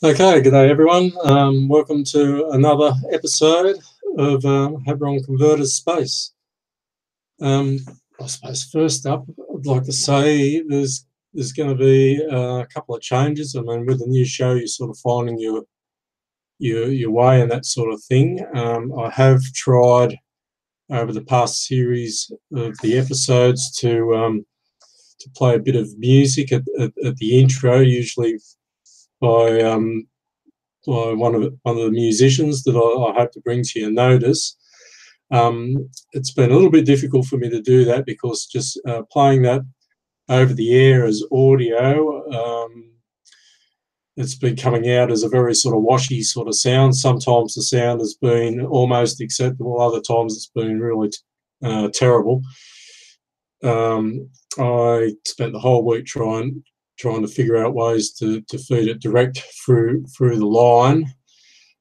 Okay, good day everyone. Welcome to another episode of Hadron Converter Space. I suppose first up, I'd like to say there's going to be a couple of changes. I mean, with the new show, you're sort of finding your way and that sort of thing. I have tried over the past series of the episodes to play a bit of music at the intro, usually by one of the musicians that I hope to bring to your notice. It's been a little bit difficult for me to do that because just playing that over the air as audio, it's been coming out as a very sort of washy sort of sound. Sometimes the sound has been almost acceptable, other times it's been really terrible. I spent the whole week trying to figure out ways to feed it direct through the line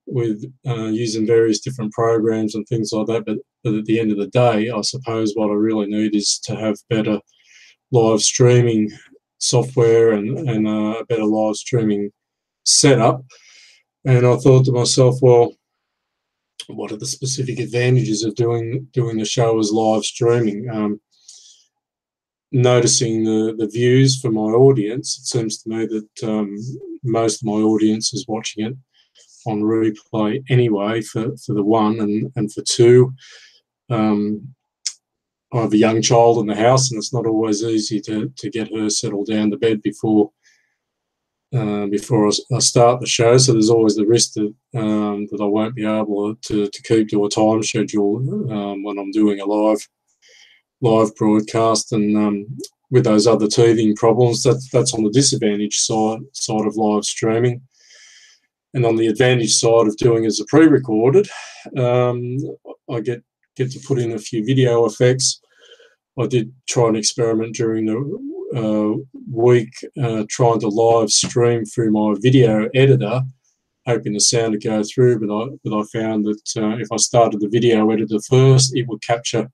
with using various different programs and things like that. But at the end of the day, I suppose what I really need is to have better live streaming software and a better live streaming setup. And I thought to myself, well, what are the specific advantages of doing the show as live streaming? Noticing the views for my audience, it seems to me that most of my audience is watching it on replay anyway for the one, and for two, I have a young child in the house and it's not always easy to get her settled down to bed before I start the show, so there's always the risk that I won't be able to keep to a time schedule when I'm doing a live broadcast. And with those other teething problems, that's on the disadvantage side of live streaming. And on the advantage side of doing as a pre-recorded, I get to put in a few video effects. I did try an experiment during the week trying to live stream through my video editor, hoping the sound would go through, but I found that if I started the video editor first, it would capture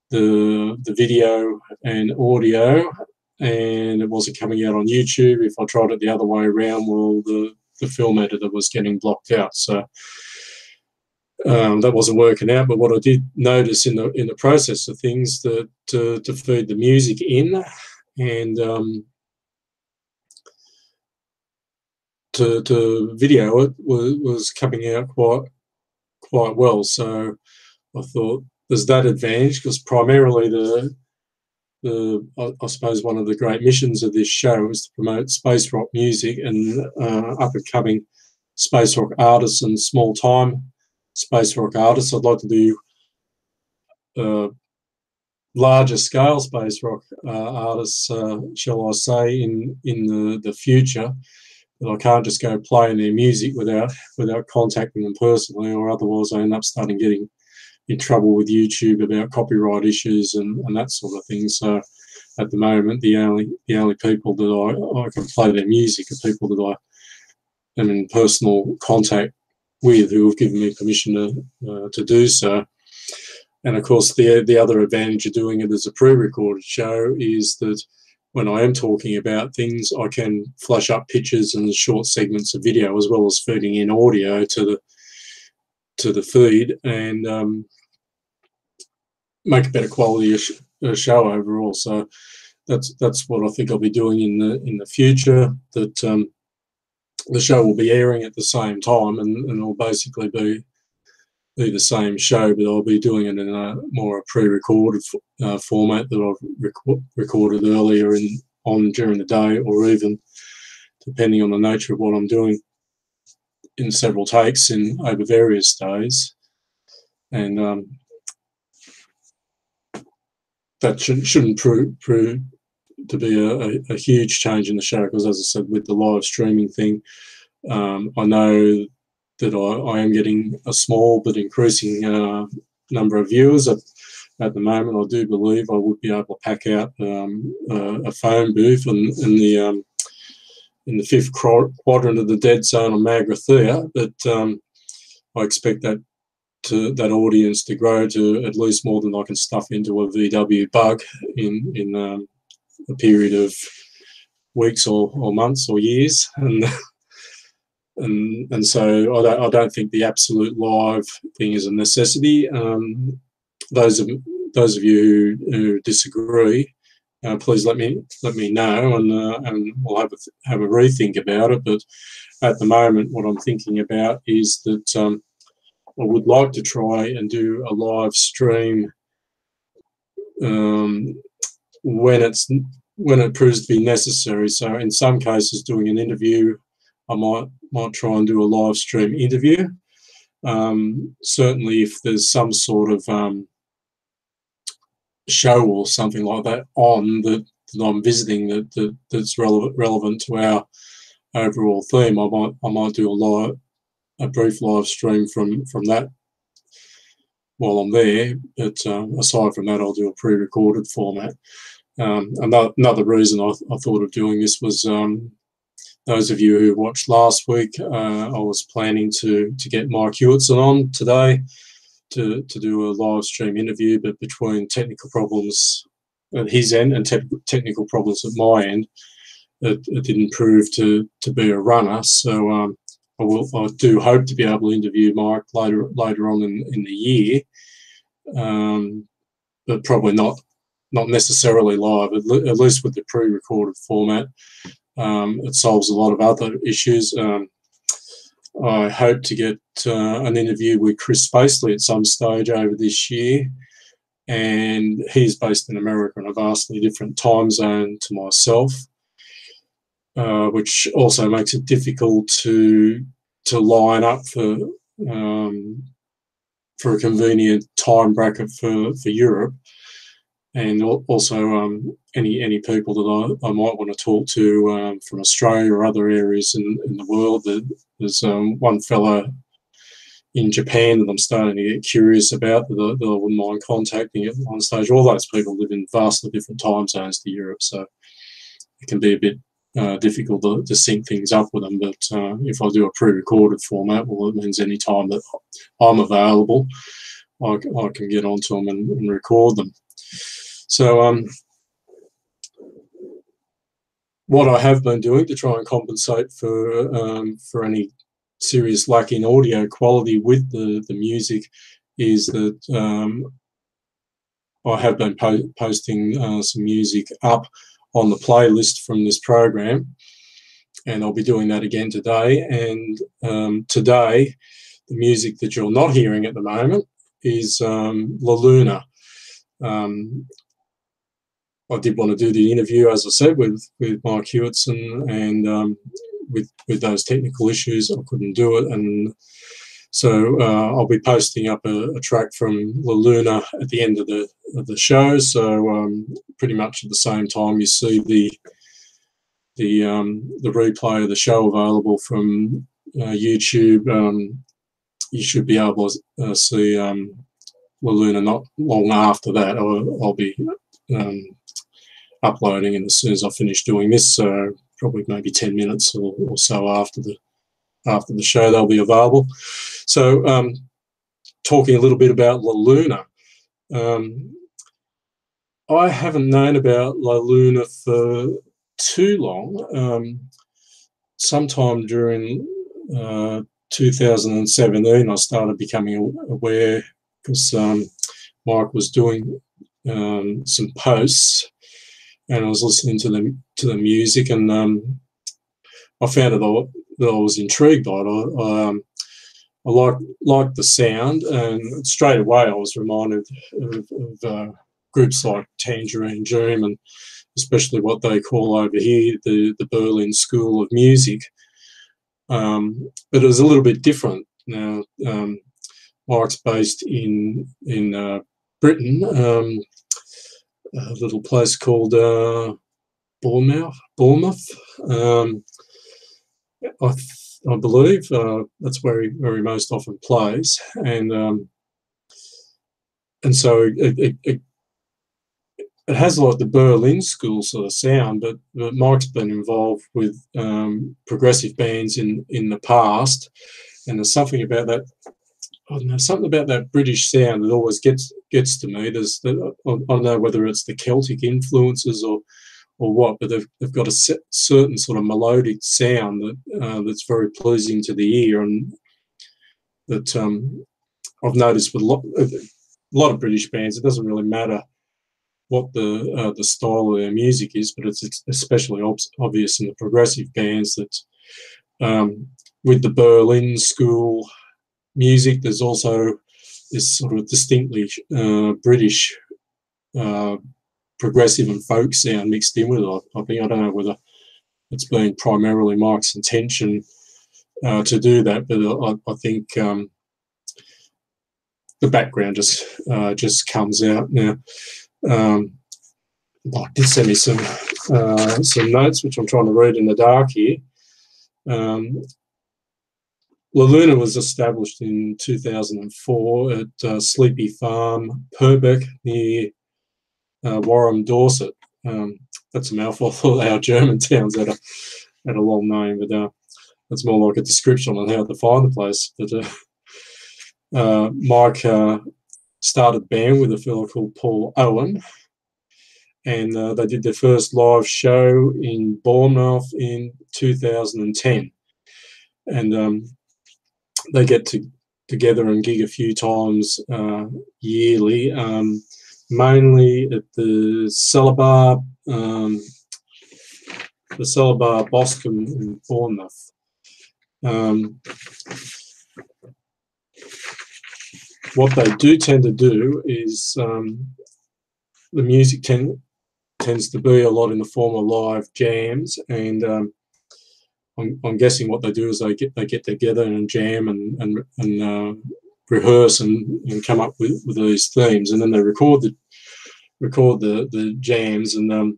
the video and audio, and it wasn't coming out on YouTube. If I tried it the other way around, well, the film editor was getting blocked out. So that wasn't working out. But what I did notice in the process of things, that to feed the music in and to video it was coming out quite well. So I thought there's that advantage, because primarily I suppose one of the great missions of this show is to promote space rock music and up and coming space rock artists and small time space rock artists. I'd like to do larger scale space rock artists, shall I say, in the future. But I can't just go playing their music without contacting them personally, or otherwise I end up starting getting in trouble with YouTube about copyright issues and that sort of thing. So at the moment, the only people that I can play their music are people that I am in personal contact with, who have given me permission to do so. And of course, the other advantage of doing it as a pre-recorded show is that when I am talking about things, I can flash up pictures and short segments of video, as well as feeding in audio to the feed, and make a better quality show overall. So that's what I think I'll be doing in the future. That the show will be airing at the same time, and it'll basically be the same show, but I'll be doing it in a more pre-recorded format that I've recorded earlier during the day, or even depending on the nature of what I'm doing, in several takes over various days. And that shouldn't prove to be a huge change in the show, because, as I said, with the live streaming thing, I know that I am getting a small but increasing number of viewers. At the moment, I do believe I would be able to pack out a phone booth in the fifth quadrant of the dead zone on Magrathea, but I expect that audience to grow to at least more than I can stuff into a VW bug in a period of weeks or months or years. And and so I don't think the absolute live thing is a necessity. Those of you who disagree, please let me know, and we'll have a rethink about it. But at the moment, what I'm thinking about is that I would like to try and do a live stream when it proves to be necessary. So in some cases, doing an interview, I might try and do a live stream interview. Certainly, if there's some sort of show or something like that on that I'm visiting that's relevant to our overall theme, I might do a brief live stream from that while I'm there. But aside from that, I'll do a pre-recorded format. Another reason I thought of doing this was those of you who watched last week, I was planning to get Mike Hewitson on today to do a live stream interview, but between technical problems at his end and technical problems at my end, it didn't prove to be a runner. So I do hope to be able to interview Mike later on in the year, but probably not necessarily live. At least with the pre-recorded format, it solves a lot of other issues. I hope to get an interview with Chris Spacely at some stage over this year, and he's based in America in a vastly different time zone to myself, which also makes it difficult to line up for a convenient time bracket for Europe. And also any people that I might want to talk to from Australia or other areas in the world. There's one fellow in Japan that I'm starting to get curious about that I wouldn't mind contacting at one stage. All those people live in vastly different time zones to Europe, so it can be a bit difficult to sync things up with them. But if I do a pre-recorded format, well, it means any time that I'm available, I can get onto them and record them. So what I have been doing to try and compensate for any serious lack in audio quality with the music is that I have been posting some music up on the playlist from this program, and I'll be doing that again today. And today, the music that you're not hearing at the moment is La Luna. I did want to do the interview, as I said, with Mike Hewitson, and with those technical issues, I couldn't do it. And so I'll be posting up a track from La Luna at the end of the show. So pretty much at the same time you see the replay of the show available from YouTube, you should be able to see La Luna not long after that. I'll be uploading, and as soon as I finish doing this, probably maybe 10 minutes or so after the show, they'll be available. So talking a little bit about La Luna, I haven't known about La Luna for too long. Sometime during 2017, I started becoming aware because Mike was doing some posts, and I was listening to the music, and I found that I was intrigued by it. I liked the sound, and straight away I was reminded of groups like Tangerine Dream, and especially what they call over here the Berlin School of Music. But it was a little bit different. Now, Mike's based in Britain, a little place called Bournemouth. I believe that's where he most often plays, and so it has like the Berlin School sort of sound, but Mike's been involved with progressive bands in the past, and there's something about that. I don't know, something about that British sound that always gets to me. I don't know whether it's the Celtic influences or or what, but they've got a certain sort of melodic sound that that's very pleasing to the ear, and that I've noticed with a lot of British bands, it doesn't really matter what the style of their music is, but it's especially obvious in the progressive bands that with the Berlin school music, there's also this sort of distinctly British progressive and folk sound mixed in with it. I think, I don't know whether it's been primarily Mike's intention to do that, but I think the background just comes out now. Mike did send me some notes, which I'm trying to read in the dark here. La Luna was established in 2004 at Sleepy Farm, Purbeck, near Wareham, Dorset. That's a mouthful. I thought our German towns had a long name, but that's more like a description on how to find the place. But Mike started a band with a fellow called Paul Owen, and they did their first live show in Bournemouth in 2010. And they get together and gig a few times yearly, mainly at the Cellar Bar Boscombe in Bournemouth. What they do tend to do is the music tends to be a lot in the form of live jams, and I'm guessing what they do is they get together and jam and rehearse and come up with these themes, and then they record the jams, and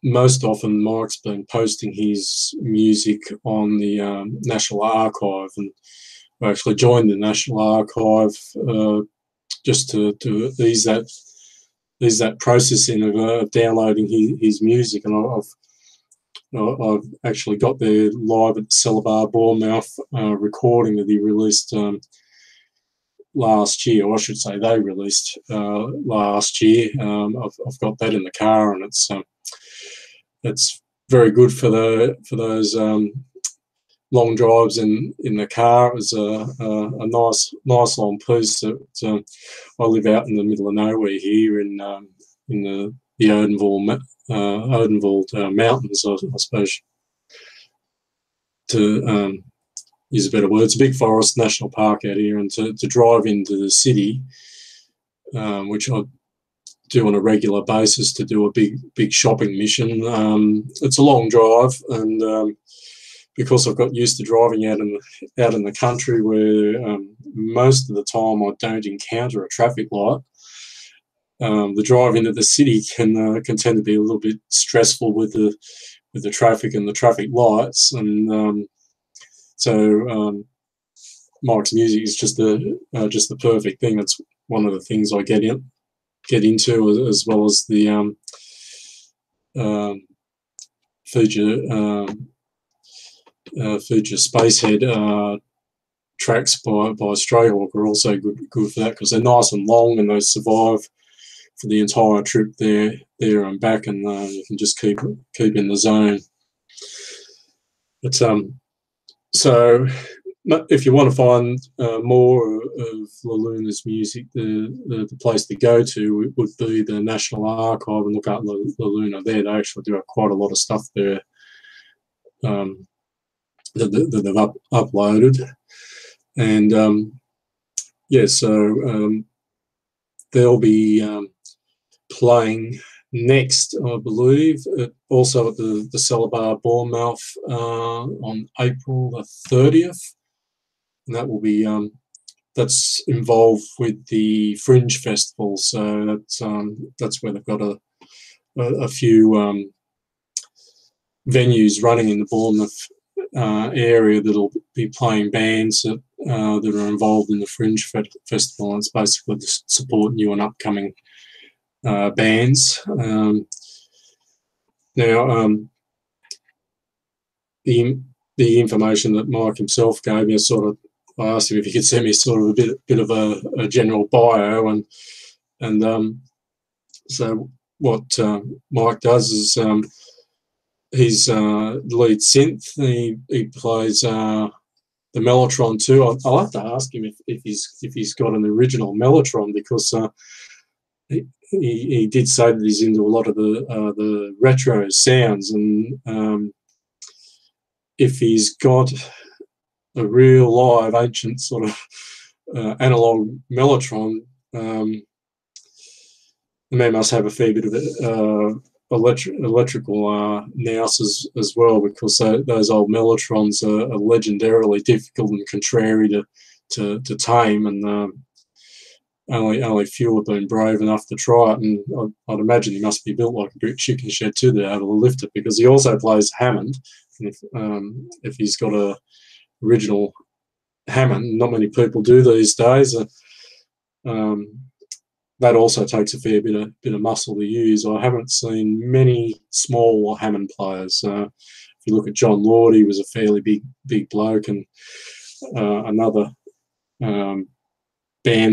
most often Mike's been posting his music on the National Archive, and I actually joined the National Archive just to ease that processing of downloading his music, and I've actually got their live at Cellar Bar Bournemouth recording that he released last year, or I should say they released last year. I've got that in the car, and it's very good for those long drives in the car. It was a nice long piece. That I live out in the middle of nowhere here in the Odenwald mountains, I suppose, to use a better word. It's a big forest national park out here, and to drive into the city, which I do on a regular basis to do a big shopping mission. It's a long drive, and because I've got used to driving out in the country, where most of the time I don't encounter a traffic light, the drive into the city can tend to be a little bit stressful with the traffic and the traffic lights, and so Mike's music is just the perfect thing. It's one of the things I get into, as well as the Future Spacehead tracks by Strayhawk are also good for that, because they're nice and long and they survive for the entire trip there and back, and you can just keep in the zone. But so if you want to find more of La Luna's music, the place to go to would be the National Archive and look up La Luna there. They actually do have quite a lot of stuff there that they've uploaded, and yeah, so they'll be playing next, I believe, also at the Cellar Bar Bournemouth on April the 30th, and that will be that's involved with the Fringe Festival. So that's where they've got a few venues running in the Bournemouth area that'll be playing bands that are involved in the Fringe Festival, and it's basically to support new and upcoming bands. Now, the information that Mike himself gave me, I asked him if he could send me sort of a bit of a general bio, and so Mike does is he's lead synth. He plays the mellotron too. I'll have to ask him if he's got an original mellotron, because he did say that he's into a lot of the retro sounds, and if he's got a real live ancient sort of analog mellotron, the man must have a fair bit of electrical nous as well, because those old mellotrons are legendarily difficult and contrary to tame, and only few have been brave enough to try it. And I'd imagine he must be built like a brick chicken shed too to be able to lift it, because he also plays Hammond. And if he's got a original Hammond, not many people do these days. That also takes a fair bit of muscle to use. I haven't seen many small Hammond players. If you look at John Lord, he was a fairly big bloke, and another band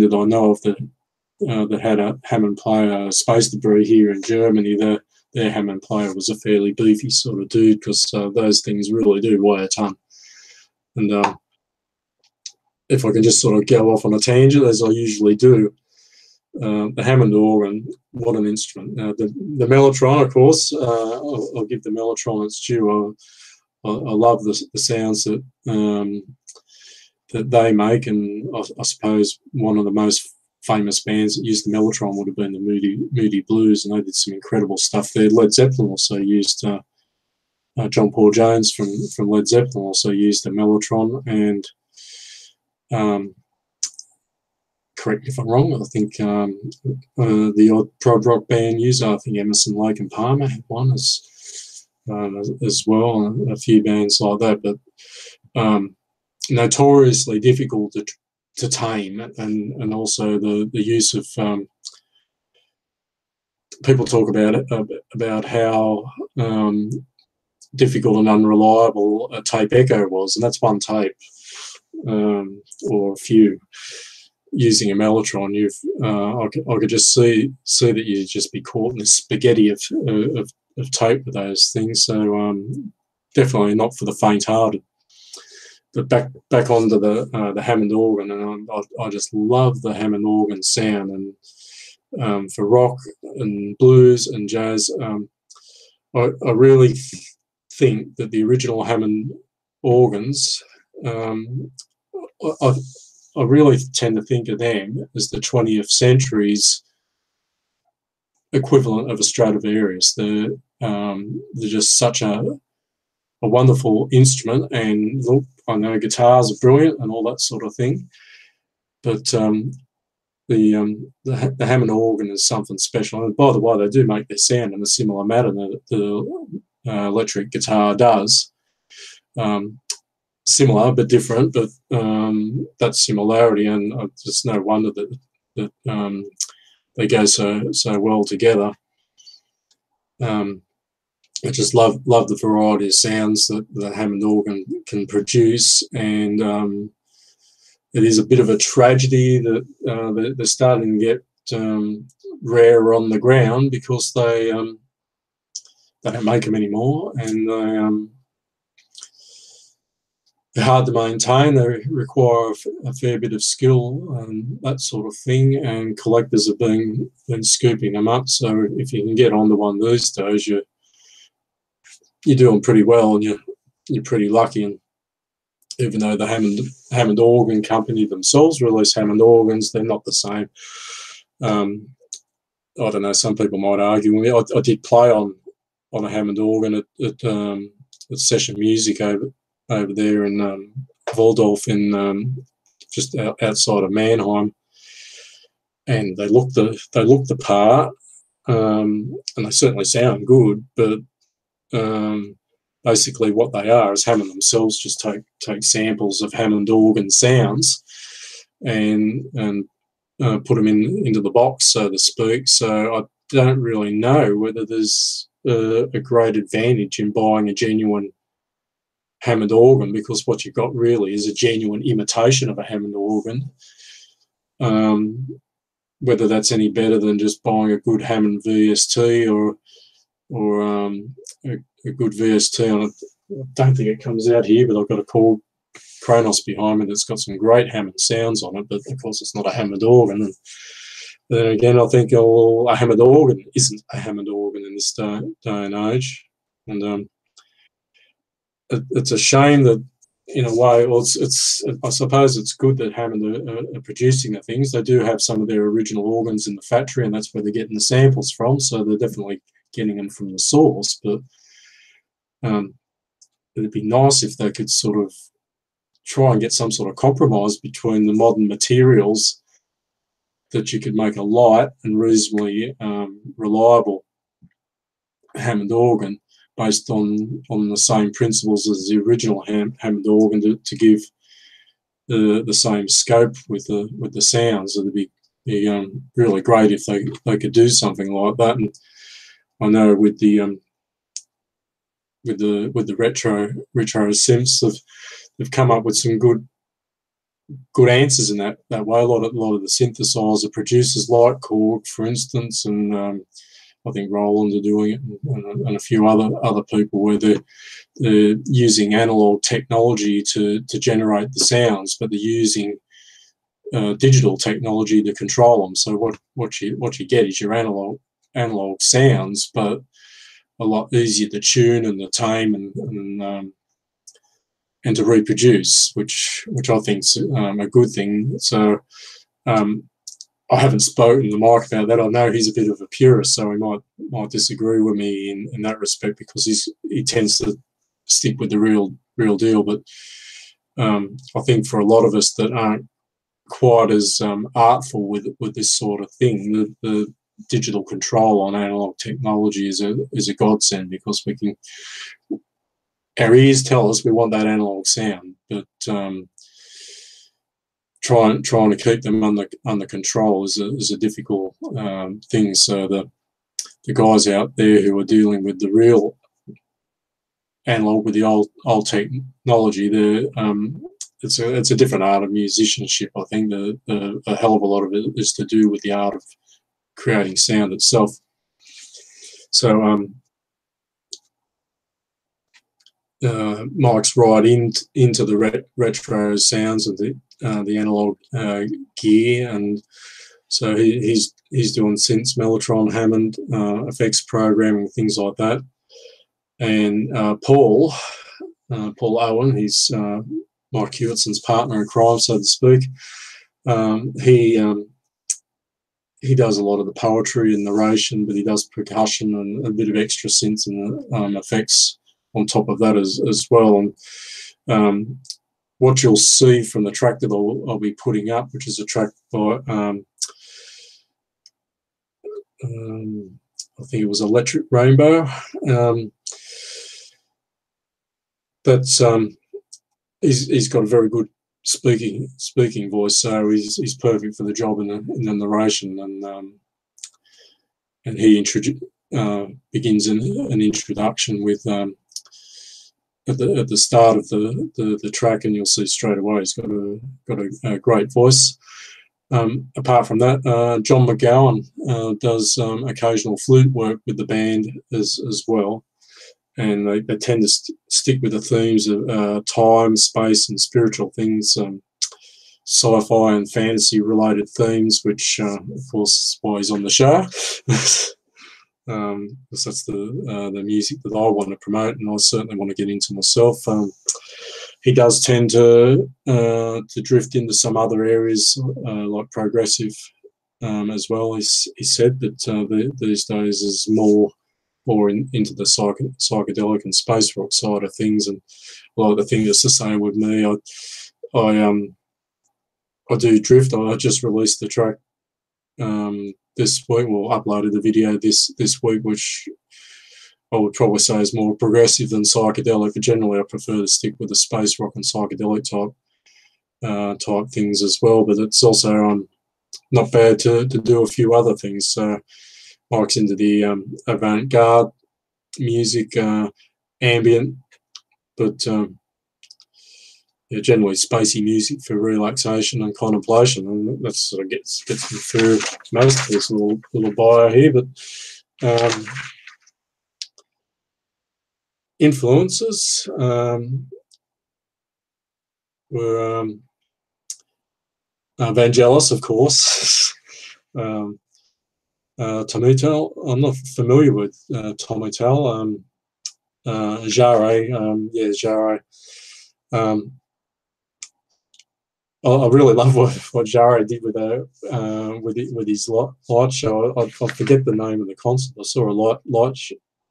that I know of that had a Hammond player, Space Debris, here in Germany. Their Hammond player was a fairly beefy sort of dude, because those things really do weigh a ton. And if I can just sort of go off on a tangent, as I usually do, the Hammond organ, what an instrument. The mellotron, of course, I'll give the mellotron its due. I love the sounds that they make, and I suppose one of the most famous bands that used the mellotron would have been the Moody Blues, and they did some incredible stuff there. Led Zeppelin also used John Paul Jones from Led Zeppelin also used the mellotron, and correct me if I'm wrong, I think the odd prog rock band user, I think Emerson, Lake and Palmer had one as well, and a few bands like that, but notoriously difficult to tame, and also the use of people talk about how difficult and unreliable a tape echo was, and that's one tape or a few. Using a mellotron, I could just see that you'd just be caught in a spaghetti of tape with those things. So definitely not for the faint-hearted. But back onto the Hammond organ, and I just love the Hammond organ sound. And for rock and blues and jazz, I really think that the original Hammond organs, I really tend to think of them as the 20th century's equivalent of a Stradivarius. They're just such a wonderful instrument, and look, I know guitars are brilliant and all that sort of thing, but the Hammond organ is something special. And by the way, they do make their sound in a similar manner that the electric guitar does. Similar but different, but that similarity, and it's no wonder that they go so well together. I just love the variety of sounds that the Hammond organ can produce, and it is a bit of a tragedy that they're starting to get rare on the ground, because they don't make them anymore, and they're hard to maintain. They require a fair bit of skill and that sort of thing, and collectors have been scooping them up. So if you can get onto one these days, you're doing pretty well, and you're pretty lucky. And even though the Hammond organ company themselves release Hammond organs, they're not the same. I don't know, some people might argue with me. I did play on a Hammond organ at Session Music over there in Waldorf, in just outside of Mannheim, and they look the part, and they certainly sound good. But basically, what they are is Hammond themselves just take samples of Hammond organ sounds and put them into the box, so to speak. So I don't really know whether there's a great advantage in buying a genuine Hammond organ, because what you've got really is a genuine imitation of a Hammond organ. whether that's any better than just buying a good Hammond VST or a good VST on it. I don't think it comes out here, but I've got a Korg Kronos behind me that's got some great Hammond sounds on it, but of course it's not a Hammond organ. And then again, I think a Hammond organ isn't a Hammond organ in this day and age. And it's a shame that, in a way, well, I suppose it's good that Hammond are producing the things. They do have some of their original organs in the factory, and that's where they're getting the samples from, so they're definitely getting them from the source. But it'd be nice if they could sort of try and get some sort of compromise between the modern materials, that you could make a light and reasonably reliable Hammond organ based on the same principles as the original Hammond organ, to give the same scope with the sounds. It'd be really great if they could do something like that. And I know with the retro synths, they've come up with some good answers in that way. A lot of the synthesizer producers like Korg, for instance, and I think Roland are doing it, and a few other people, where they're using analog technology to generate the sounds, but they're using digital technology to control them. So what you get is your analog sounds, but a lot easier to tune and to tame and to reproduce, which I think's a good thing. So I haven't spoken to Mike about that. I know he's a bit of a purist, so he might disagree with me in that respect, because he tends to stick with the real deal. But I think for a lot of us that aren't quite as artful with this sort of thing, the digital control on analog technology is a godsend, because our ears tell us we want that analog sound, but trying to keep them under control is a difficult thing. So the guys out there who are dealing with the real analog, with the old technology, it's a different art of musicianship. I think a hell of a lot of it is to do with the art of creating sound itself. So Mike's right into the retro sounds of the analog gear, and so he's doing synths, Mellotron, Hammond, effects programming, things like that. And Paul Owen, he's Mike Hewittson's partner in crime, so to speak. He does a lot of the poetry and narration, but he does percussion and a bit of extra synths and effects on top of that as well. And what you'll see from the track that I'll be putting up, which is a track by I think it was Electric Rainbow. He's got a very good speaking voice, so he's perfect for the job in the narration. And he begins an introduction with at the start of the track, and you'll see straight away he's got a great voice. Apart from that, John McGowan does occasional flute work with the band as well, and they tend to stick with the themes of time, space, and spiritual things, sci-fi and fantasy related themes, which of course is why he's on the show. Because that's the music that I want to promote, and I certainly want to get into myself. He does tend to drift into some other areas like progressive as well. He said, but these days is more into the psychedelic and space rock side of things. And a lot of the thing that's the same with me. I do drift. I just released the track this week. Well, uploaded the video this week, which I would probably say is more progressive than psychedelic, but generally I prefer to stick with the space rock and psychedelic type things as well. But it's also not bad to do a few other things. So Mike's into the avant-garde music, ambient, but generally spacey music for relaxation and contemplation, and that sort of gets me through most of this little bio here. But influences were Vangelis, of course. Tomitel, I'm not familiar with Tomitel. Jarre, Jarre. I really love what Jarre did with his light show. I forget the name of the concert. I saw a light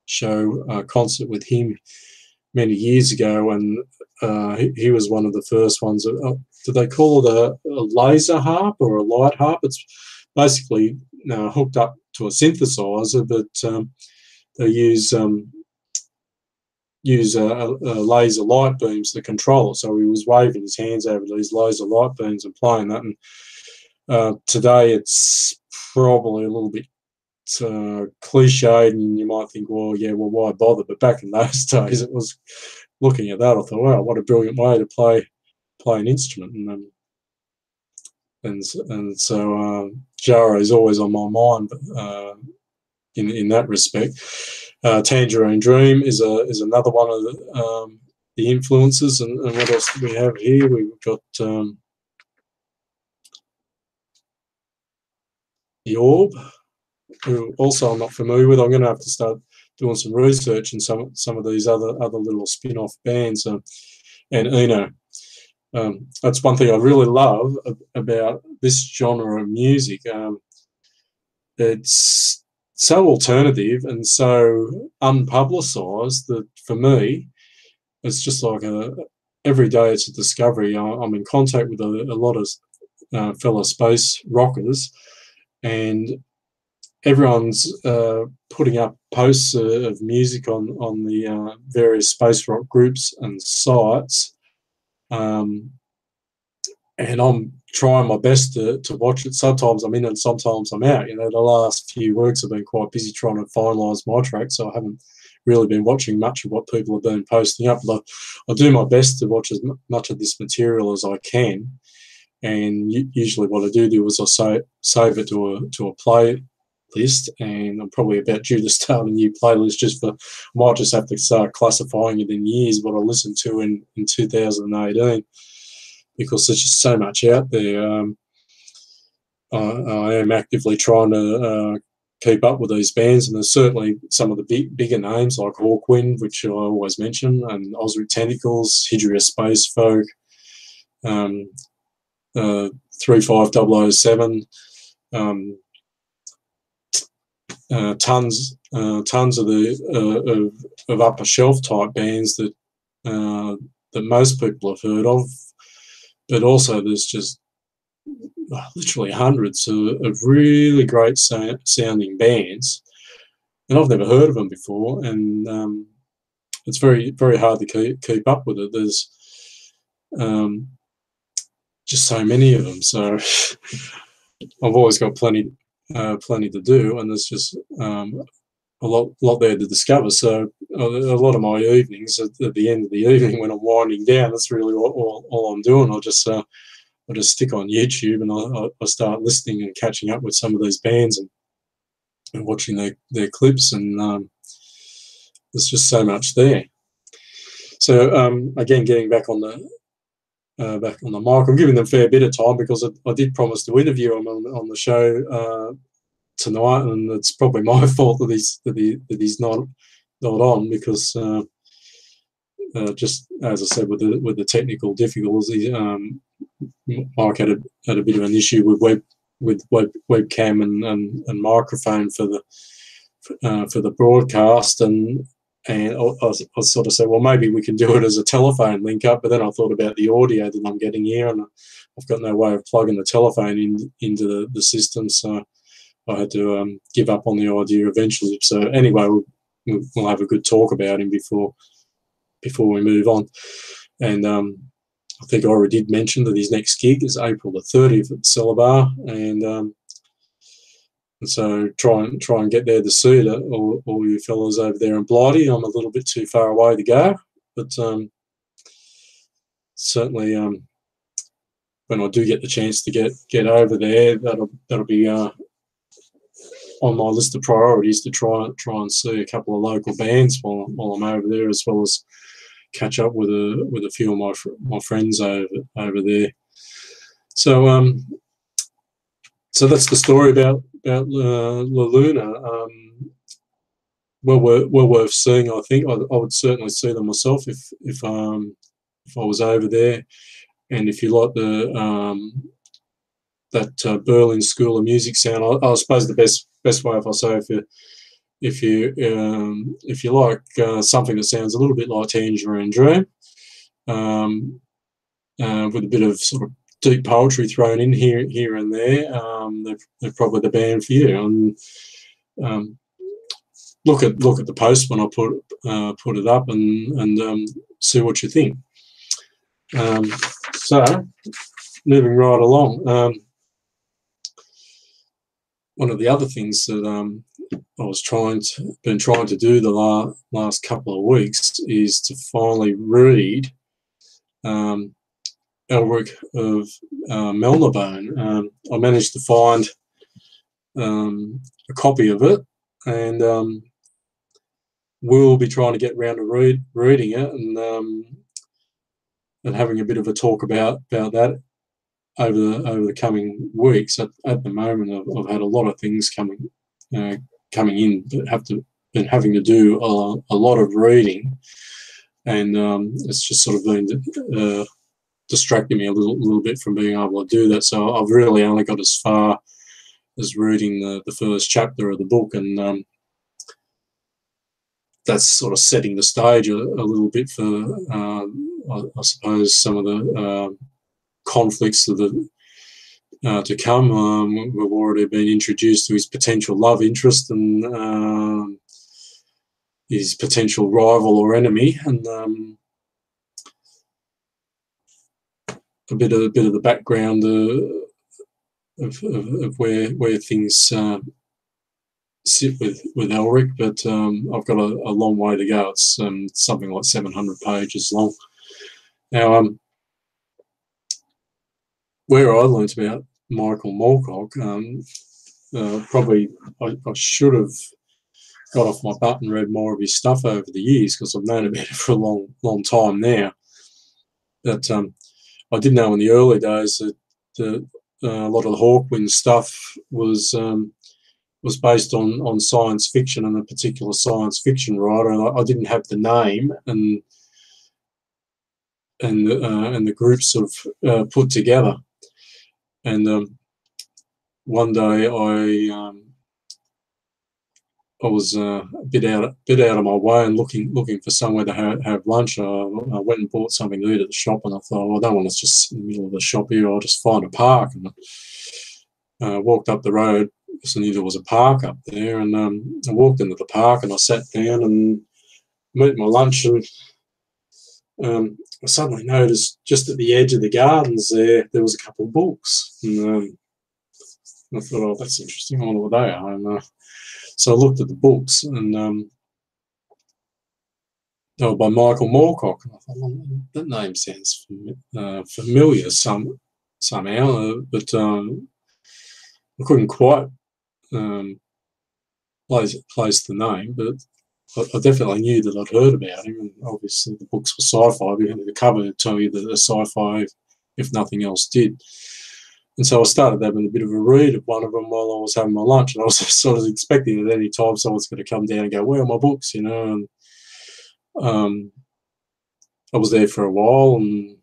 show concert with him many years ago, and he was one of the first ones. Do they call it a laser harp or a light harp? It's basically hooked up to a synthesizer, but they use laser light beams to control it. So he was waving his hands over these laser light beams and playing that. And today it's probably a little bit cliched, and you might think, well, why bother? But back in those days, it was, looking at that, I thought, wow, what a brilliant way to play an instrument. And so Jarre is always on my mind in that respect. Tangerine Dream is another one of the influences. And what else do we have here? We've got The Orb, who also I'm not familiar with. I'm going to have to start doing some research in some of these other little spin-off bands. And Eno. That's one thing I really love about this genre of music. It's so alternative and so unpublicized that for me, it's just like every day it's a discovery. I'm in contact with a lot of fellow space rockers, and everyone's putting up posts of music on the various space rock groups and sites. And I'm trying my best to watch it. Sometimes I'm in and sometimes I'm out. The last few weeks I've been quite busy trying to finalise my track, so I haven't really been watching much of what people have been posting up. But I do my best to watch as much of this material as I can. And usually what I do is I save it to a playlist, and I'm probably about due to start a new playlist I might just have to start classifying it in years, what I listened to in 2018. Because there's just so much out there. I am actively trying to keep up with these bands, and there's certainly some of the bigger names like Hawkwind, which I always mention, and Osric Tentacles, Hydria Space Folk, 35007, tons of the of upper shelf type bands that most people have heard of. But also there's just literally hundreds of really great sounding bands, and I've never heard of them before, and it's very, very hard to keep up with it. There's just so many of them, so I've always got plenty to do, and there's just a lot there to discover. So a lot of my evenings at the end of the evening when I'm winding down, that's really all I'm doing. I'll just stick on YouTube and I start listening and catching up with some of these bands and watching their clips, and there's just so much there. So again, getting back on the mic, I'm giving them a fair bit of time because I did promise to interview him on the show tonight, and it's probably my fault that he's not on, because just as I said, with the technical difficulties, Mike had a bit of an issue with webcam and microphone for the broadcast, and I sort of said, well, maybe we can do it as a telephone link up, but then I thought about the audio that I'm getting here, and I've got no way of plugging the telephone into the system, so I had to give up on the idea eventually. So anyway, we'll have a good talk about him before we move on. And I think I already did mention that his next gig is April the 30th at Celabar, and so try and get there to see it. All you fellas over there in Blighty. I'm a little bit too far away to go, but certainly when I do get the chance to get over there, that'll be on my list of priorities to try and see a couple of local bands while I'm over there, as well as catch up with a few of my friends over there. So so that's the story about La Luna. Well worth seeing. I think I would certainly see them myself if I was over there. And if you like that Berlin School of Music sound, I suppose the best way, if I say, if you like something that sounds a little bit like Tangerine Dream, with a bit of sort of deep poetry thrown in here and there, they're probably the band for you. And look at the post when I put it up, and see what you think. So moving right along, one of the other things that I was been trying to do the last couple of weeks is to finally read Elric of Melnibone. I managed to find a copy of it, and we'll be trying to get round to reading it, and having a bit of a talk about that over the coming weeks. At the moment, I've had a lot of things coming in, but been having to do a lot of reading, and it's just sort of been distracting me a little bit from being able to do that. So I've really only got as far as reading the first chapter of the book, and that's sort of setting the stage a little bit for, I suppose, some of the conflicts that are to come. We've already been introduced to his potential love interest and his potential rival or enemy, and a bit of the background of where things sit with Elric, but I've got a long way to go. It's something like 700 pages long. Now, where I learnt about Michael Moorcock, probably I should have got off my butt and read more of his stuff over the years, because I've known about it for a long time now. But I did know in the early days that a lot of the Hawkwind stuff was based on science fiction, and a particular science fiction writer, and I didn't have the name and the group sort of put together. And one day I was a bit out of my way and looking for somewhere to have lunch. I went and bought something to eat at the shop, and I thought, well, I don't want to just sit in the middle of the shop here. I'll just find a park. And I walked up the road, because I knew there was a park up there, and I walked into the park and I sat down and ate my lunch, and I suddenly noticed just at the edge of the gardens there was a couple of books, and I thought, oh, that's interesting. I wonder what they are. And so I looked at the books, and they were by Michael Moorcock. And I thought, well, that name sounds familiar somehow, but I couldn't quite place the name, but I definitely knew that I'd heard about him, and obviously the books were sci-fi. Behind the cover to tell you that they're sci-fi, if nothing else did. And so I started having a bit of a read of one of them while I was having my lunch, and I was sort of expecting at any time someone's going to come down and go, "Where are my books?" You know. And I was there for a while, and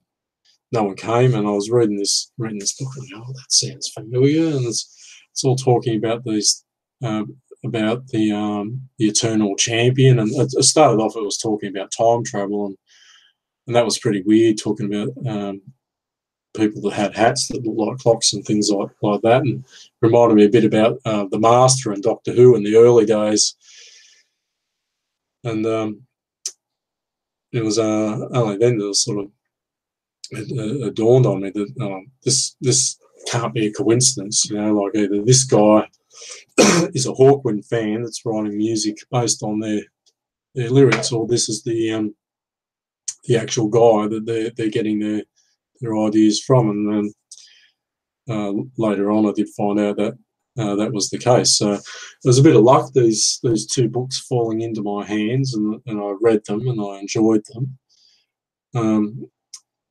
no one came, and I was reading this book, and oh, that sounds familiar, and it's all talking about these about the Eternal Champion, and it started off, it was talking about time travel, and that was pretty weird, talking about people that had hats that looked like clocks and things like that, and reminded me a bit about the Master and Doctor Who in the early days. And it was only then that it sort of it dawned on me that this can't be a coincidence, you know, like either this guy is a Hawkwind fan that's writing music based on their lyrics, or this is the actual guy that they're getting their ideas from. And then later on, I did find out that that was the case. So there was a bit of luck, these two books falling into my hands, and I read them and I enjoyed them.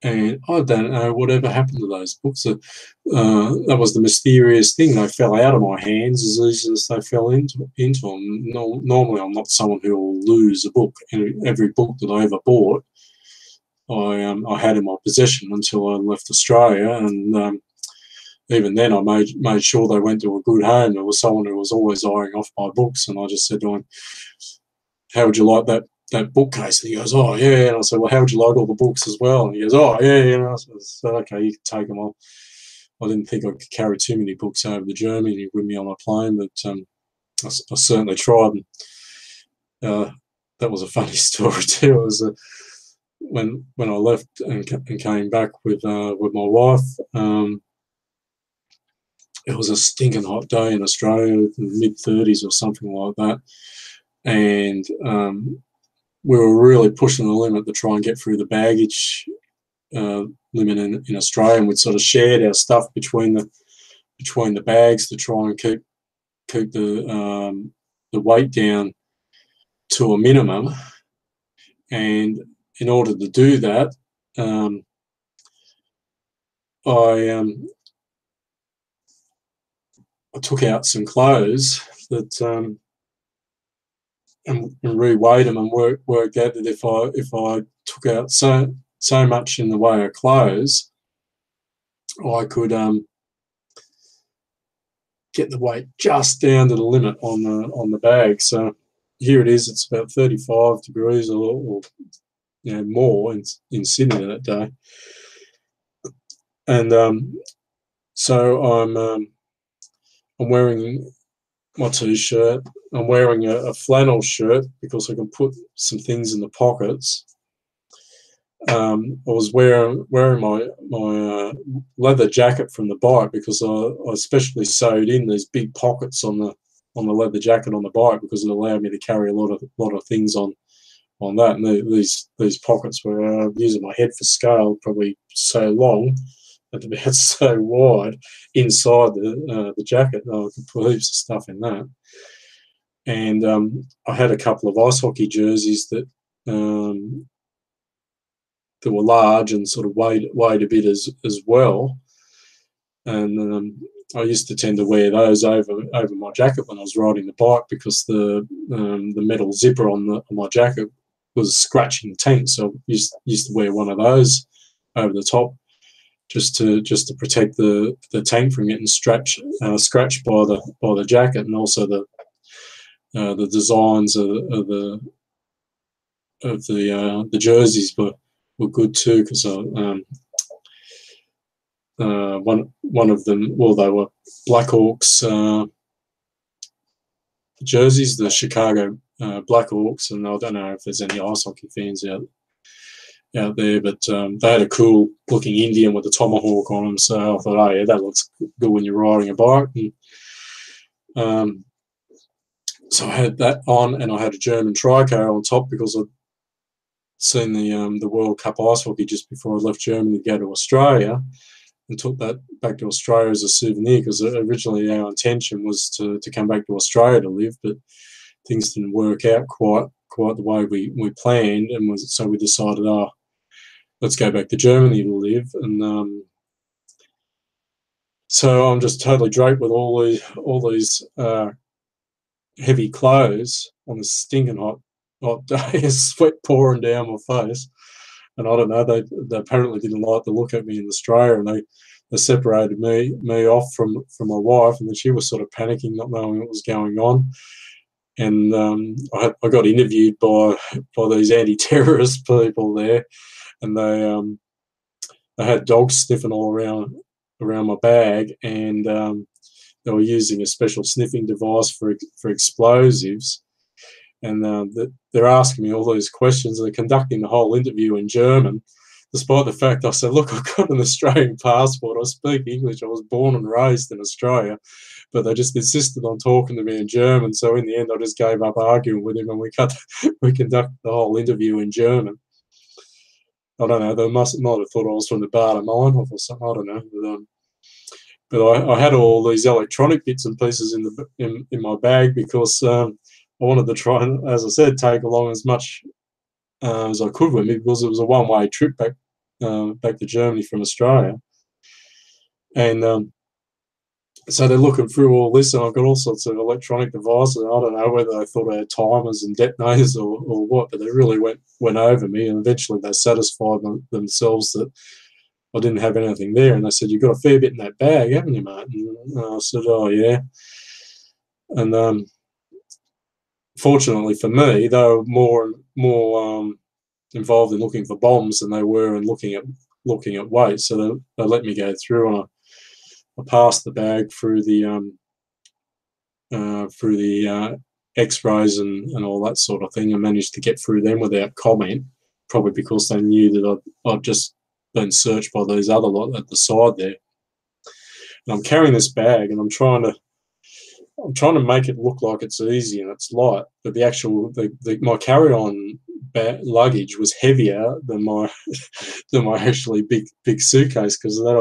And I don't know whatever happened to those books. That was the mysterious thing. They fell out of my hands as easy as they fell into them. Normally, I'm not someone who will lose a book. And every book that I ever bought, I had in my possession until I left Australia. And even then, I made sure they went to a good home. There was someone who was always eyeing off my books, and I just said to him, "How would you like that bookcase?" And he goes, "Oh, yeah." And I said, "Well, how would you like all the books as well?" And he goes, "Oh, yeah." And I said, "Okay, you can take them all." I didn't think I could carry too many books over to Germany with me on a plane, but I certainly tried. And, that was a funny story too. It was when I left and came back with my wife. It was a stinking hot day in Australia, mid-30s or something like that, and we were really pushing the limit to try and get through the baggage limit in Australia, and we'd sort of shared our stuff between the bags to try and keep the weight down to a minimum. And in order to do that, I took out some clothes that and reweighed them and worked out that if I took out so much in the way of clothes, I could get the weight just down to the limit on the bag. So here it is. It's about 35 degrees or more in Sydney that day, and so I'm wearing my t-shirt. I'm wearing a flannel shirt because I can put some things in the pockets. I was wearing my leather jacket from the bike because I especially sewed in these big pockets on the leather jacket on the bike because it allowed me to carry a lot of things on that. And these pockets were using my head for scale, probably so long and about so wide inside the jacket. I could put heaps of stuff in that. And I had a couple of ice hockey jerseys that were large and sort of weighed a bit as well. And I used to tend to wear those over my jacket when I was riding the bike because the metal zipper on my jacket was scratching the tank. So I used to wear one of those over the top just to protect the tank from getting scratched by the jacket, and also the designs of the jerseys were good too, because one of them, well, they were Blackhawks jerseys, the Chicago Blackhawks, and I don't know if there's any ice hockey fans out there, but they had a cool looking Indian with a tomahawk on them, so I thought, oh yeah, that looks good when you're riding a bike. And so I had that on, and I had a German tricot on top because I'd seen the World Cup ice hockey just before I left Germany to go to Australia, and took that back to Australia as a souvenir, because originally our intention was to come back to Australia to live, but things didn't work out quite the way we planned, and so we decided, let's go back to Germany to live. And so I'm just totally draped with all these heavy clothes on this stinking hot day, sweat pouring down my face. And I don't know, they apparently didn't like the look at me in Australia, and they separated me off from my wife, and then she was sort of panicking, not knowing what was going on. And I got interviewed by these anti-terrorist people there, and they had dogs sniffing all around my bag, and they were using a special sniffing device for explosives. And they're asking me all these questions, and they're conducting the whole interview in German, despite the fact I said, look, I've got an Australian passport, I speak English, I was born and raised in Australia, but they just insisted on talking to me in German. So in the end, I just gave up arguing with him, and we conducted the whole interview in German. I don't know. They might have thought I was from the Baader Mine or something. I don't know. But I had all these electronic bits and pieces in my bag because I wanted to try and, as I said, take along as much as I could with me, because it was a one-way trip back to Germany from Australia. And so they're looking through all this, and I've got all sorts of electronic devices. I don't know whether they thought I had timers and detonators or what, but they really went over me, and eventually they satisfied themselves that I didn't have anything there. And they said, "You've got a fair bit in that bag, haven't you, mate?" And I said, "Oh, yeah." And fortunately for me, they were more involved in looking for bombs than they were in looking at weight. So they let me go through, and I passed the bag through the X-rays and all that sort of thing. I managed to get through them without comment, probably because they knew that I'd just been searched by these other lot at the side there. And I'm carrying this bag, and I'm trying to make it look like it's easy and it's light, but my carry-on luggage was heavier than my actually big suitcase, because of that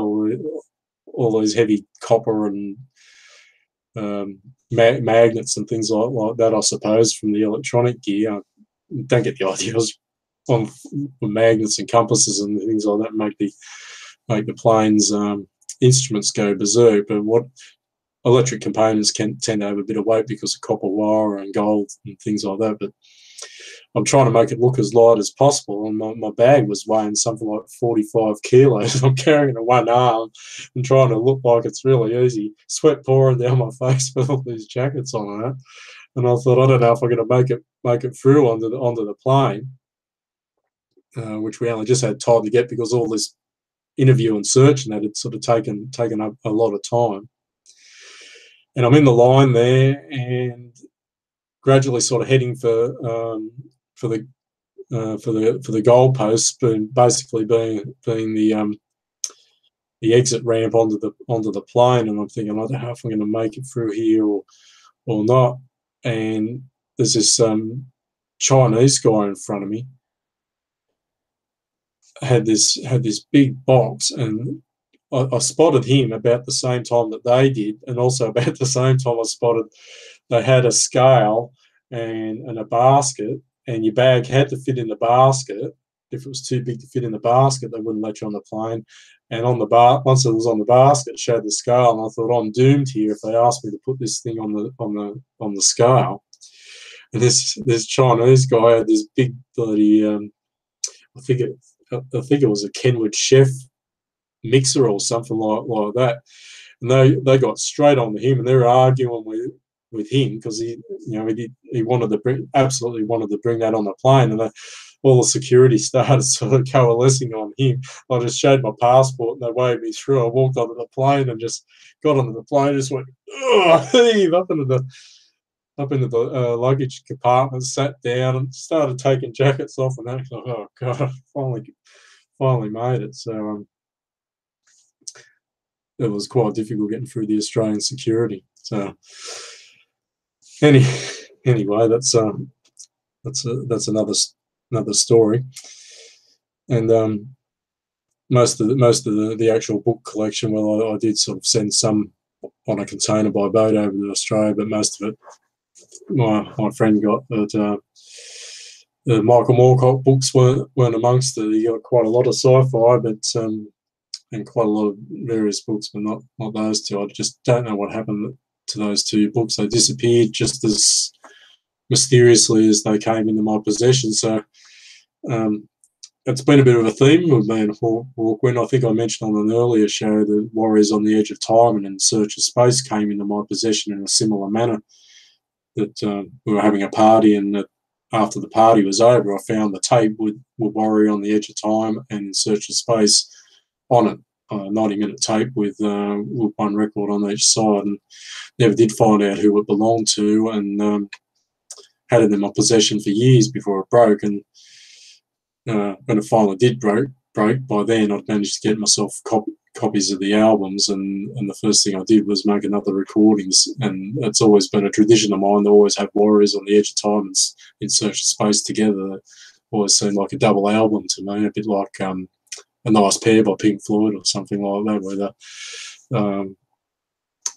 all those heavy copper and magnets and things like that, I suppose, from the electronic gear. I don't get the idea. I was on magnets and compasses and things like that make the plane's instruments go berserk. But what electric components can tend to have a bit of weight because of copper wire and gold and things like that. But I'm trying to make it look as light as possible, and my bag was weighing something like 45 kilos. I'm carrying it in one arm and trying to look like it's really easy. Sweat pouring down my face with all these jackets on and that. And I thought, I don't know if I'm going to make it through onto the plane, which we only just had time to get because all this interview and search and that had sort of taken up a lot of time. And I'm in the line there, and gradually sort of heading for the goalposts, basically being the exit ramp onto the plane. And I'm thinking, I don't know if I'm going to make it through here or not. And there's this Chinese guy in front of me, had this big box, and I spotted him about the same time that they did, and also about the same time I spotted they had a scale and a basket, and your bag had to fit in the basket. If it was too big to fit in the basket, they wouldn't let you on the plane. And on once it was on the basket, it showed the scale, and I thought, I'm doomed here if they ask me to put this thing on the scale. And this Chinese guy had this big bloody I think it was a Kenwood Chef mixer or something like that. And they got straight on to him, and they were arguing with him because he absolutely wanted to bring that on the plane. And all the security started sort of coalescing on him. I just showed my passport, and they waved me through. I walked onto the plane and just got onto the plane, just went heave up into the luggage compartment, sat down, and started taking jackets off. And that, oh god, finally made it. So it was quite difficult getting through the Australian security. So anyway, that's another story. And most of the actual book collection, well, I did sort of send some on a container by boat over to Australia, but most of it my friend got. But the Michael Moorcock books weren't amongst it. He got quite a lot of sci-fi, but and quite a lot of various books, but not those two. I just don't know what happened to those two books. They disappeared just as mysteriously as they came into my possession. So it's been a bit of a theme with me and Hawkwind. I think I mentioned on an earlier show that Warriors on the Edge of Time and In Search of Space came into my possession in a similar manner. That we were having a party, and that after the party was over, I found the tape with Warrior on the Edge of Time and In Search of Space on it, a 90-minute tape with one record on each side, and never did find out who it belonged to, and had it in my possession for years before it broke. And when it finally did break, by then I'd managed to get myself copies of the albums, and the first thing I did was make another recordings. And it's always been a tradition of mine to always have Warriors on the Edge of Time and In Search of Space together. always seemed like a double album to me, a bit like A Nice Pair by Pink Floyd or something like that, where the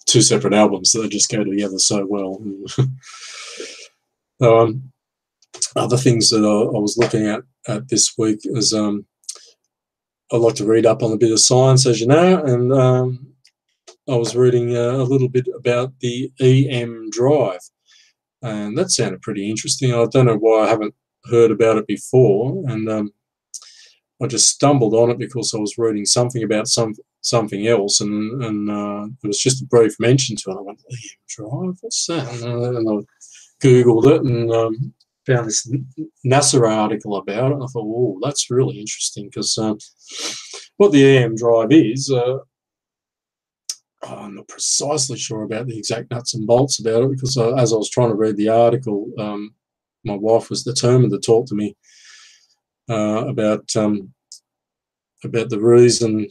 two separate albums that just go together so well. Other things that I was looking at this week is I like to read up on a bit of science, as you know, and I was reading a little bit about the EM drive, and that sounded pretty interesting. I don't know why I haven't heard about it before, and I just stumbled on it because I was reading something about something else, and there was just a brief mention to it. I went, EM drive, what's that? And I Googled it and found this NASA article about it, and I thought, oh, that's really interesting, because what the EM drive is, I'm not precisely sure about the exact nuts and bolts about it, because as I was trying to read the article, my wife was determined to talk to me about the reason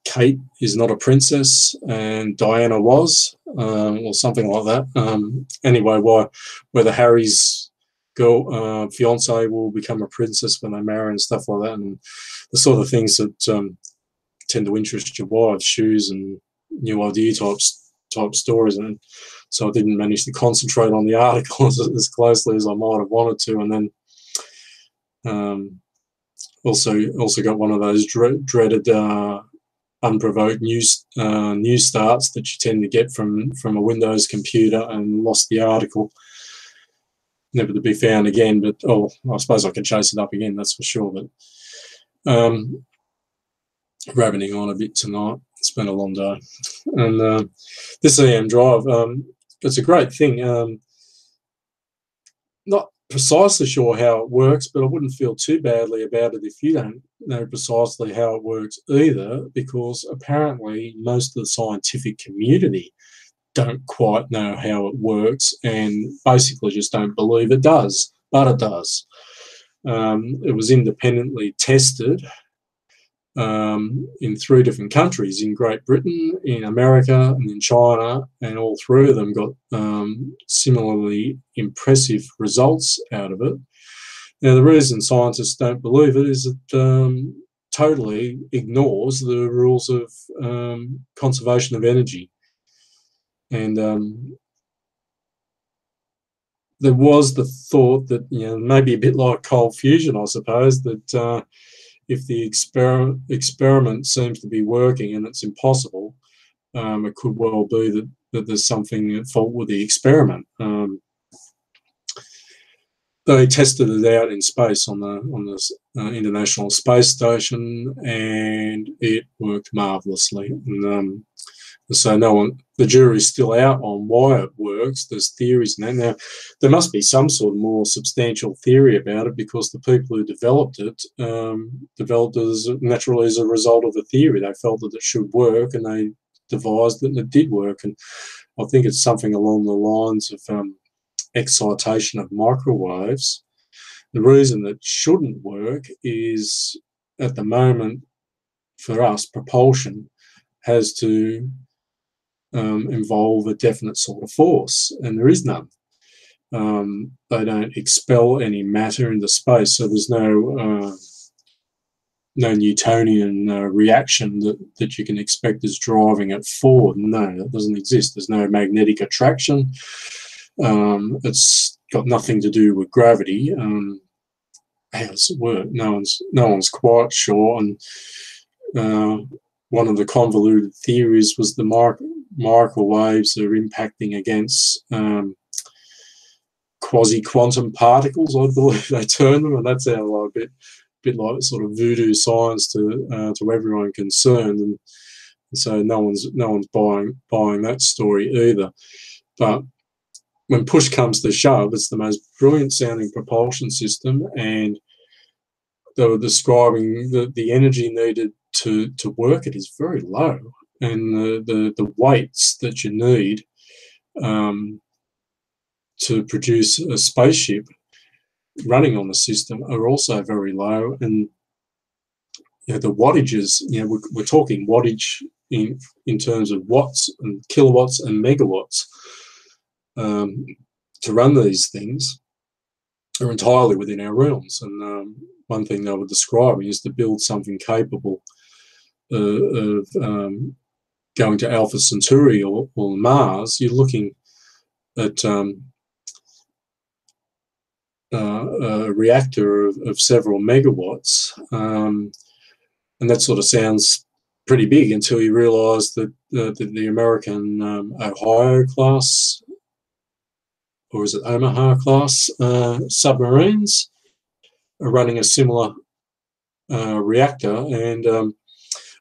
Kate is not a princess and Diana was, or something like that. Anyway, whether Harry's fiance will become a princess when they marry and stuff like that, and the sort of things that tend to interest your wife, shoes and new idea type stories. And so I didn't manage to concentrate on the article as closely as I might have wanted to, and then also got one of those dreaded unprovoked news starts that you tend to get from a Windows computer, and lost the article, never to be found again. But I suppose I can chase it up again, that's for sure. But rabbiting on a bit tonight. It's been a long day. And this EM drive, it's a great thing. Not precisely sure how it works, but I wouldn't feel too badly about it if you don't know precisely how it works either, because apparently most of the scientific community don't quite know how it works and basically just don't believe it does, but it does. It was independently tested in 3 different countries, in Great Britain, in America, and in China, and all 3 of them got similarly impressive results out of it. Now, the reason scientists don't believe it is it totally ignores the rules of conservation of energy. And there was the thought that, maybe a bit like cold fusion, I suppose, that if the experiment seems to be working and it's impossible, it could well be that there's something at fault with the experiment. They tested it out in space on the International Space Station, and it worked marvelously. And so the jury's still out on why it works. There's theories now. Now, there must be some sort of more substantial theory about it, because the people who developed it naturally as a result of a theory. They felt that it should work, and they devised it, and it did work. And I think it's something along the lines of excitation of microwaves. The reason it shouldn't work is, at the moment, for us, propulsion has to involve a definite sort of force, and there is none. They don't expel any matter into space, so there's no Newtonian reaction that you can expect is driving it forward. No, that doesn't exist. There's no magnetic attraction. It's got nothing to do with gravity. How does it work? No one's quite sure. And one of the convoluted theories was the microwaves are impacting against quasi-quantum particles, I believe they term them, and that's a bit like sort of voodoo science to everyone concerned, and so no one's buying that story either. But when push comes to shove, it's the most brilliant sounding propulsion system, and they were describing the energy needed to work it is very low, and the weights that you need to produce a spaceship running on the system are also very low. And the wattages, we're talking wattage in terms of watts and kilowatts and megawatts to run these things. are entirely within our realms. And one thing they were describing is to build something capable of going to Alpha Centauri or Mars. You're looking at a reactor of several megawatts, and that sort of sounds pretty big until you realise that the American Ohio class, or is it Omaha class submarines are running a similar reactor. And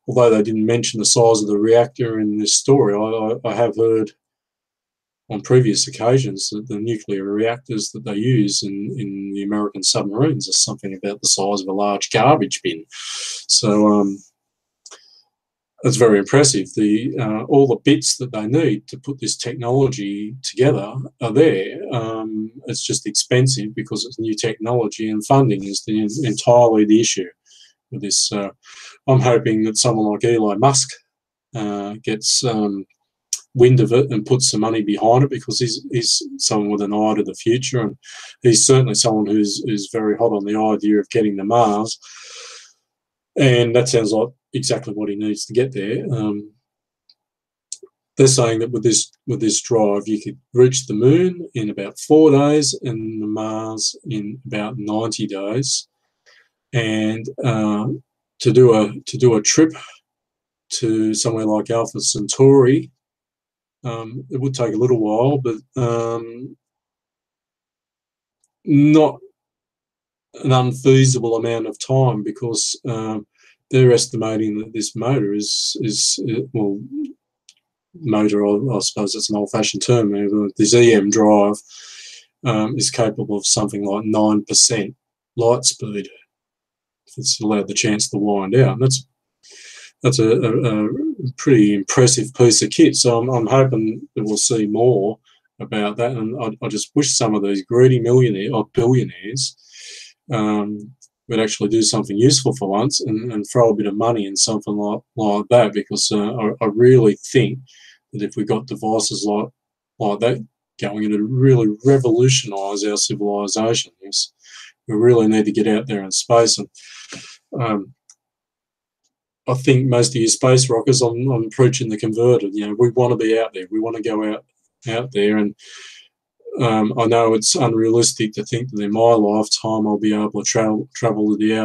although they didn't mention the size of the reactor in this story, I have heard on previous occasions that the nuclear reactors that they use in the American submarines are something about the size of a large garbage bin. So it's very impressive. All the bits that they need to put this technology together are there. It's just expensive because it's new technology, and funding is entirely the issue with this. I'm hoping that someone like Elon Musk gets wind of it and puts some money behind it, because he's someone with an eye to the future, and he's certainly someone who's very hot on the idea of getting to Mars, and that sounds like exactly what he needs to get there. They're saying that with this drive, you could reach the moon in about 4 days and the Mars in about 90 days, and to do a trip to somewhere like Alpha Centauri, it would take a little while, but not an unfeasible amount of time, because they're estimating that this motor motor, I suppose it's an old-fashioned term, this EM drive is capable of something like 9% light speed if it's allowed the chance to wind out. And that's a pretty impressive piece of kit. So I'm hoping that we'll see more about that. And I just wish some of these greedy millionaires or billionaires would actually do something useful for once and throw a bit of money in something like that, because I really think that if we got devices like that going, it would really revolutionise our civilization. Yes, we really need to get out there in space. And I think most of you space rockers, I'm preaching the converted. We want to be out there. We want to go out there, and I know it's unrealistic to think that in my lifetime I'll be able to travel to the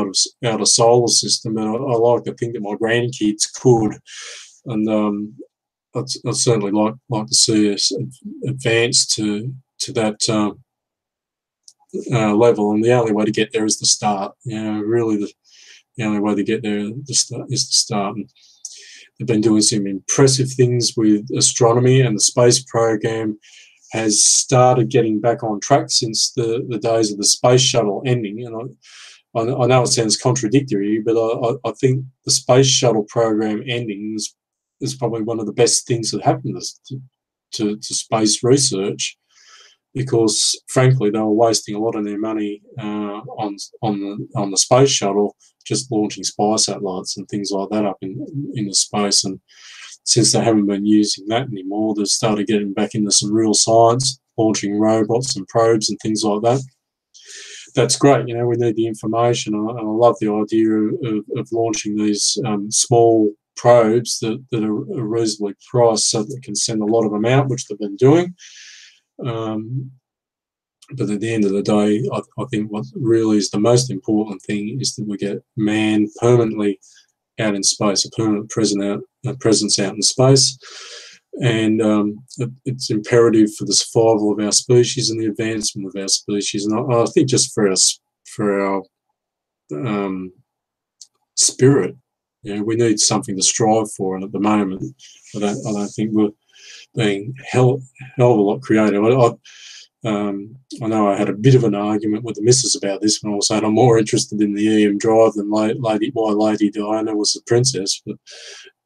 outer solar system, but I like to think that my grandkids could, and I'd certainly like to see us advance to that level. And the only way to get there is to start. Really, the only way to get there is to start. And they've been doing some impressive things with astronomy, and the space program has started getting back on track since the days of the space shuttle ending. And I know it sounds contradictory, but I think the space shuttle program ending is probably one of the best things that happened to space research, because frankly they were wasting a lot of their money on the space shuttle, just launching spy satellites and things like that up in the space. And since they haven't been using that anymore, they've started getting back into some real science, launching robots and probes and things like that. That's great. We need the information, and I love the idea of launching these small probes that are reasonably priced so that they can send a lot of them out, which they've been doing. But at the end of the day, I think what really is the most important thing is that we get man permanently out in space, a permanent presence out in space. And it's imperative for the survival of our species and the advancement of our species. And I think just for our spirit, we need something to strive for. And at the moment, I don't think we're being hell of a lot creative. I know I had a bit of an argument with the missus about this when I was saying I'm more interested in the EM drive than why Lady Diana was the princess. But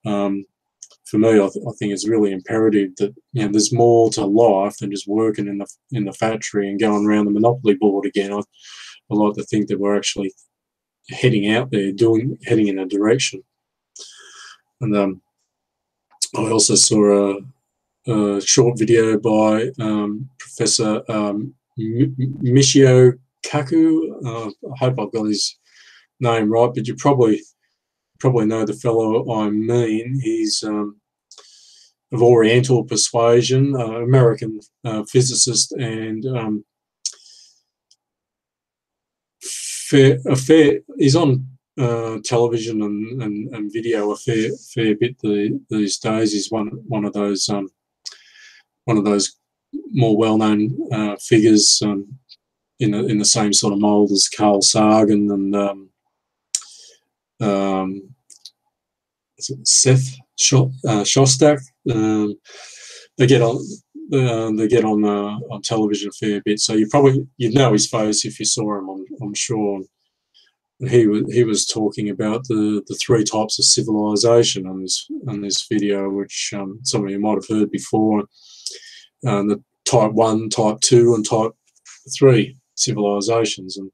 for me, I think it's really imperative that there's more to life than just working in the factory and going around the Monopoly board again. I like to think that we're actually heading out there, heading in a direction. And I also saw a short video by Professor Michio I hope I've got his name right, but you probably know the fellow I mean. He's of Oriental persuasion, American physicist, and he's on television and video a fair bit these days. He's one of those more well-known figures in the same sort of mold as Carl Sagan and Seth Shostak. They get on television a fair bit, so you'd know his face if you saw him. I'm sure. He was talking about the three types of civilization on this video, which some of you might have heard before. The type 1, type 2, and type 3 civilizations, and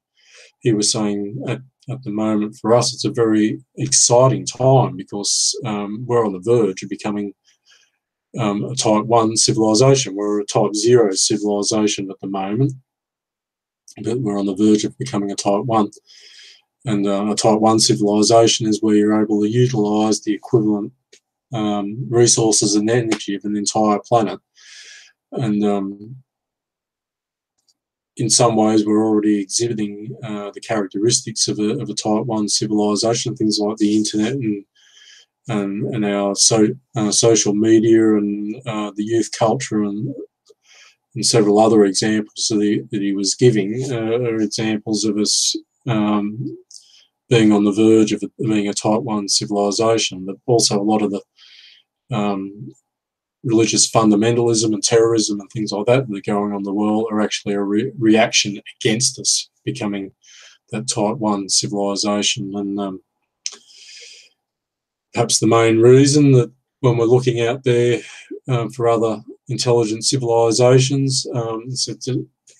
he was saying at the moment for us it's a very exciting time because we're on the verge of becoming a type 1 civilization. We're a type 0 civilization at the moment, but we're on the verge of becoming a type 1. And a type 1 civilization is where you're able to utilise the equivalent resources and energy of an entire planet. And in some ways, we're already exhibiting the characteristics of a type 1 civilization, things like the internet and our social media and the youth culture and several other examples that he was giving are examples of us being on the verge of being a type 1 civilization, but also a lot of the religious fundamentalism and terrorism and things like that are going on in the world are actually a reaction against us becoming that type 1 civilization. And perhaps the main reason that when we're looking out there for other intelligent civilizations,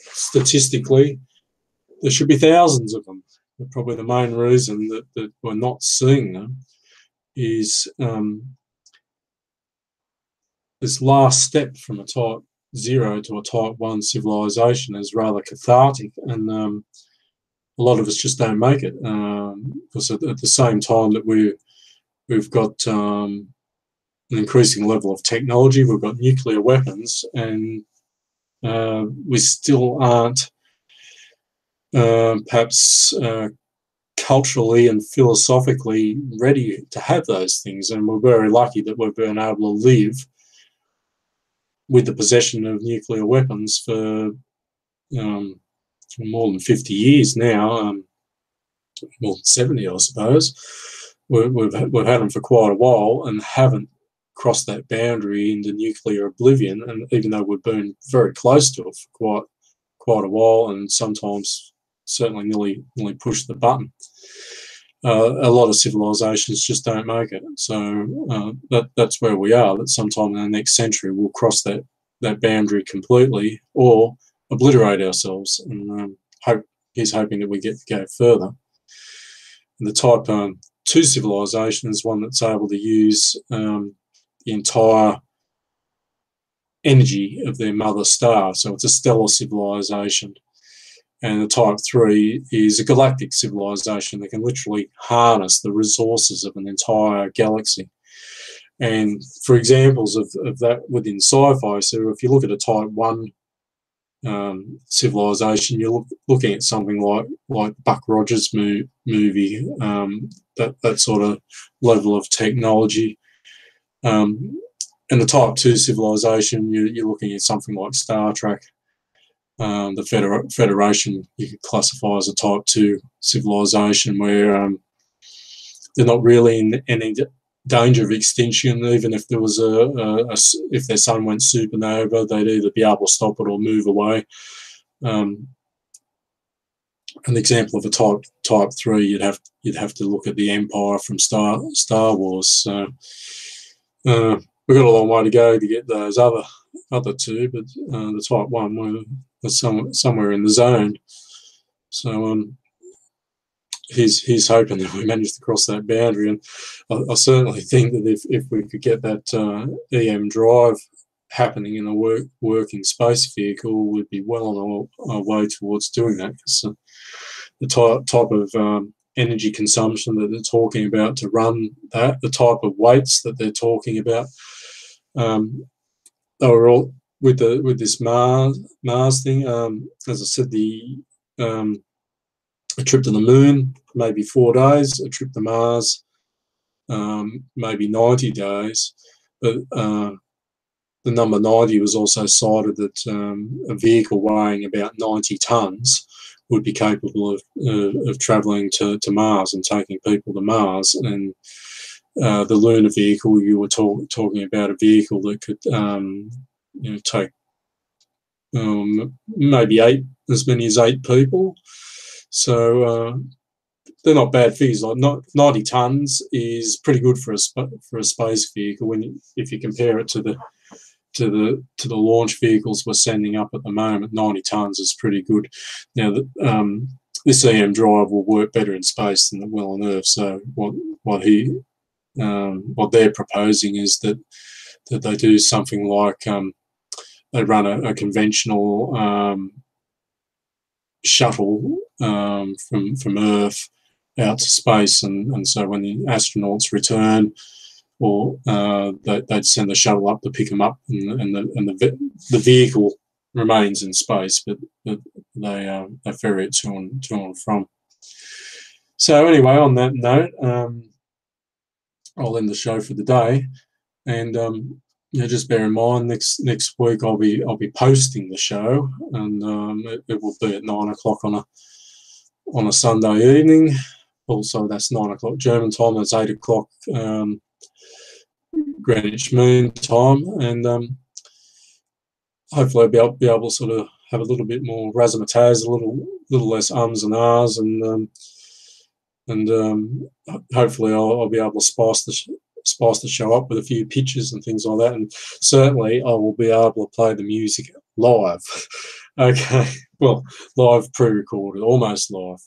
statistically, there should be thousands of them. But probably the main reason that we're not seeing them is this last step from a type 0 to a type 1 civilization is rather cathartic, and a lot of us just don't make it because at the same time that we've got an increasing level of technology, we've got nuclear weapons, and we still aren't perhaps culturally and philosophically ready to have those things. And we're very lucky that we've been able to live with the possession of nuclear weapons for more than 50 years now, more than 70, I suppose. We've had them for quite a while and haven't crossed that boundary into nuclear oblivion. And even though we've been very close to it for quite a while, and sometimes certainly nearly pushed the button, a lot of civilizations just don't make it. So that's where we are, that sometime in the next century we'll cross that boundary completely or obliterate ourselves. And he's hoping that we go further. And the type 2 civilization is one that's able to use the entire energy of their mother star. So it's a stellar civilization. And the type 3 is a galactic civilization that can literally harness the resources of an entire galaxy. And for examples of that within sci-fi, so if you look at a type 1 civilization, you're looking at something like Buck Rogers' movie, that sort of level of technology. And the type 2 civilization, you're looking at something like Star Trek. The Federation you could classify as a type 2 civilization, where they're not really in any danger of extinction. Even if there was if their sun went supernova, they'd either be able to stop it or move away. An example of a type 3, you'd have to look at the Empire from Star Wars. So we've got a long way to go to get those other two, but the type 1 was somewhere in the zone. So he's hoping that we manage to cross that boundary, and I certainly think that if we could get that EM drive happening in a working space vehicle, we'd be well on our way towards doing that. Because the type of energy consumption that they're talking about to run that, the type of weights that they're talking about, they were all with this Mars thing. As I said, a trip to the moon, maybe 4 days. A trip to Mars, maybe 90 days. But the number 90 was also cited that a vehicle weighing about 90 tons would be capable of travelling to Mars and taking people to Mars. And the lunar vehicle, you were talking about a vehicle that could take maybe as many as 8 people. So they're not bad figures. Like 90 tons is pretty good for a space vehicle if you compare it to the launch vehicles we're sending up at the moment. 90 tons is pretty good. Now this EM drive will work better in space than it will on Earth. So what they're proposing is that they do something like they run a conventional shuttle from Earth out to space, and so when the astronauts return, or they'd send the shuttle up to pick them up, and the vehicle remains in space, but they ferry it to and from. So anyway, on that note, I'll end the show for the day, and just bear in mind next week I'll be posting the show, and it will be at 9 o'clock on a Sunday evening. Also, that's 9 o'clock German time. That's 8 o'clock Greenwich Mean Time, and hopefully I'll be able to sort of have a little bit more razzmatazz, a little less ums and ahs, and hopefully I'll be able to spice the show up with a few pictures and things like that, and certainly I will be able to play the music live. Okay, well, live pre-recorded, almost live.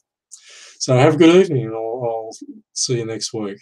So have a good evening, and I'll see you next week.